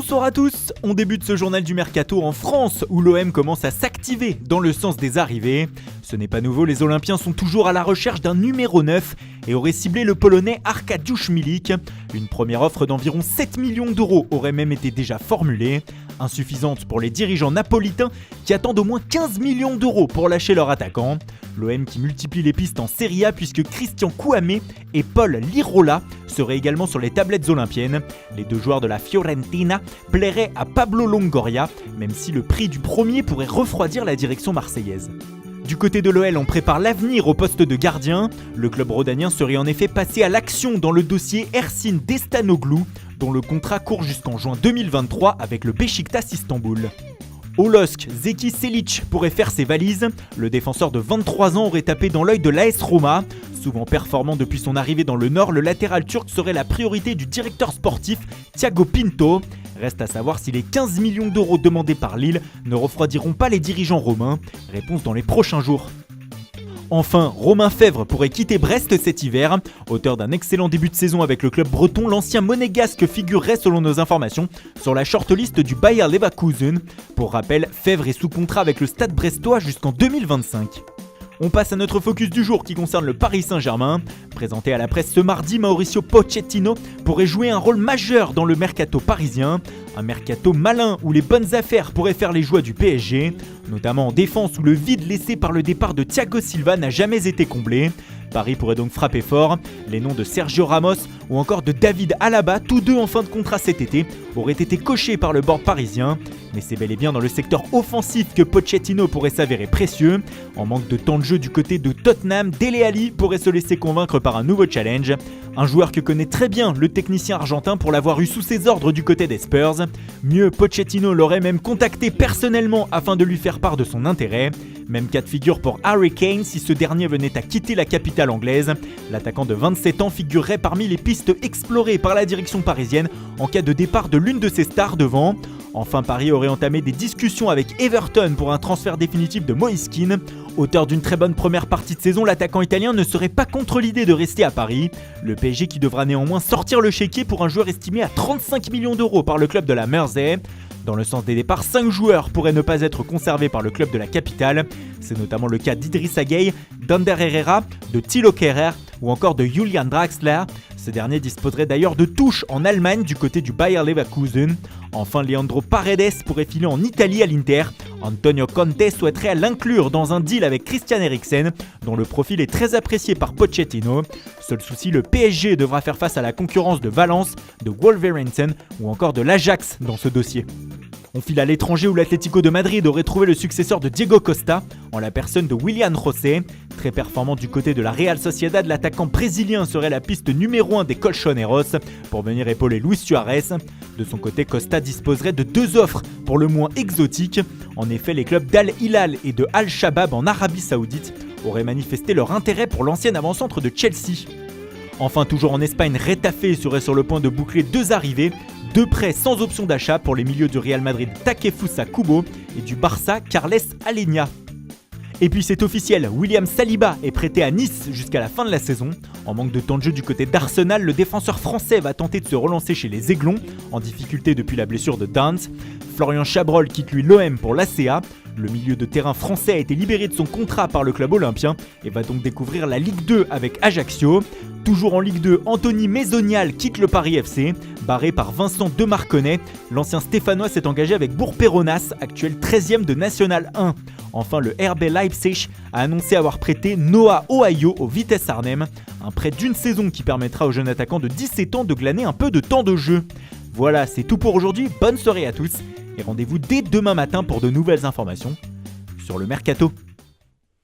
Bonsoir à tous, on débute ce journal du Mercato en France où l'OM commence à s'activer dans le sens des arrivées. Ce n'est pas nouveau, les Olympiens sont toujours à la recherche d'un numéro 9 et auraient ciblé le Polonais Arkadiusz Milik. Une première offre d'environ 7 millions d'euros aurait même été déjà formulée, insuffisante pour les dirigeants napolitains qui attendent au moins 15 millions d'euros pour lâcher leur attaquant. L'OM qui multiplie les pistes en Serie A puisque Christian Kouamé et Paul Lirola seraient également sur les tablettes olympiennes. Les deux joueurs de la Fiorentina plairaient à Pablo Longoria, même si le prix du premier pourrait refroidir la direction marseillaise. Du côté de l'OL, on prépare l'avenir au poste de gardien. Le club rhodanien serait en effet passé à l'action dans le dossier Ersin Destanoglou, dont le contrat court jusqu'en juin 2023 avec le Beşiktaş Istanbul. Au LOSC, Zeki Çelik pourrait faire ses valises. Le défenseur de 23 ans aurait tapé dans l'œil de l'AS Roma. Souvent performant depuis son arrivée dans le Nord, le latéral turc serait la priorité du directeur sportif Thiago Pinto. Reste à savoir si les 15 millions d'euros demandés par Lille ne refroidiront pas les dirigeants romains. Réponse dans les prochains jours. Enfin, Romain Fèvre pourrait quitter Brest cet hiver. Auteur d'un excellent début de saison avec le club breton, l'ancien monégasque figurerait selon nos informations sur la shortlist du Bayer Leverkusen. Pour rappel, Fèvre est sous contrat avec le Stade brestois jusqu'en 2025. On passe à notre focus du jour qui concerne le Paris Saint-Germain. Présenté à la presse ce mardi, Mauricio Pochettino pourrait jouer un rôle majeur dans le mercato parisien. Un mercato malin où les bonnes affaires pourraient faire les joies du PSG, notamment en défense où le vide laissé par le départ de Thiago Silva n'a jamais été comblé. Paris pourrait donc frapper fort. Les noms de Sergio Ramos ou encore de David Alaba, tous deux en fin de contrat cet été, auraient été cochés par le board parisien. Mais c'est bel et bien dans le secteur offensif que Pochettino pourrait s'avérer précieux. En manque de temps de jeu du côté de Tottenham, Dele Alli pourrait se laisser convaincre par un nouveau challenge. Un joueur que connaît très bien le technicien argentin pour l'avoir eu sous ses ordres du côté des Spurs. Mieux, Pochettino l'aurait même contacté personnellement afin de lui faire part de son intérêt. Même cas de figure pour Harry Kane si ce dernier venait à quitter la capitale anglaise. L'attaquant de 27 ans figurerait parmi les pistes explorées par la direction parisienne en cas de départ de l'une de ses stars devant. Enfin, Paris aurait entamé des discussions avec Everton pour un transfert définitif de Moïse Kean. Auteur d'une très bonne première partie de saison, l'attaquant italien ne serait pas contre l'idée de rester à Paris. Le PSG qui devra néanmoins sortir le chéquier pour un joueur estimé à 35 millions d'euros par le club de la Mersey. Dans le sens des départs, 5 joueurs pourraient ne pas être conservés par le club de la capitale. C'est notamment le cas d'Idrissa Gueye, d'Ander Herrera, de Thilo Kehrer ou encore de Julian Draxler. Ce dernier disposerait d'ailleurs de touches en Allemagne du côté du Bayer Leverkusen. Enfin, Leandro Paredes pourrait filer en Italie à l'Inter. Antonio Conte souhaiterait l'inclure dans un deal avec Christian Eriksen, dont le profil est très apprécié par Pochettino. Seul souci, le PSG devra faire face à la concurrence de Valence, de Wolverhampton ou encore de l'Ajax dans ce dossier. On file à l'étranger où l'Atlético de Madrid aurait trouvé le successeur de Diego Costa, en la personne de Willian José. Très performant du côté de la Real Sociedad, l'attaquant brésilien serait la piste numéro 1 des Colchoneros pour venir épauler Luis Suarez. De son côté, Costa disposerait de 2 offres pour le moins exotiques. En effet, les clubs d'Al Hilal et de Al Shabab en Arabie Saoudite auraient manifesté leur intérêt pour l'ancien avant-centre de Chelsea. Enfin, toujours en Espagne, Retafe serait sur le point de boucler 2 arrivées, 2 prêts sans option d'achat pour les milieux du Real Madrid Takefusa Kubo et du Barça Carles Aleñá. Et puis c'est officiel, William Saliba est prêté à Nice jusqu'à la fin de la saison. En manque de temps de jeu du côté d'Arsenal, le défenseur français va tenter de se relancer chez les Aiglons, en difficulté depuis la blessure de Dance. Florian Chabrol quitte lui l'OM pour l'ACA. Le milieu de terrain français a été libéré de son contrat par le club olympien et va donc découvrir la Ligue 2 avec Ajaccio. Toujours en Ligue 2, Anthony Maisonial quitte le Paris FC. Barré par Vincent Demarconnet, l'ancien Stéphanois s'est engagé avec Bourg-Péronas, actuel 13e de National 1. Enfin, le RB Leipzig a annoncé avoir prêté Noah Ohio au Vitesse Arnhem, un prêt d'une saison qui permettra au jeune attaquant de 17 ans de glaner un peu de temps de jeu. Voilà, c'est tout pour aujourd'hui, bonne soirée à tous et rendez-vous dès demain matin pour de nouvelles informations sur le Mercato.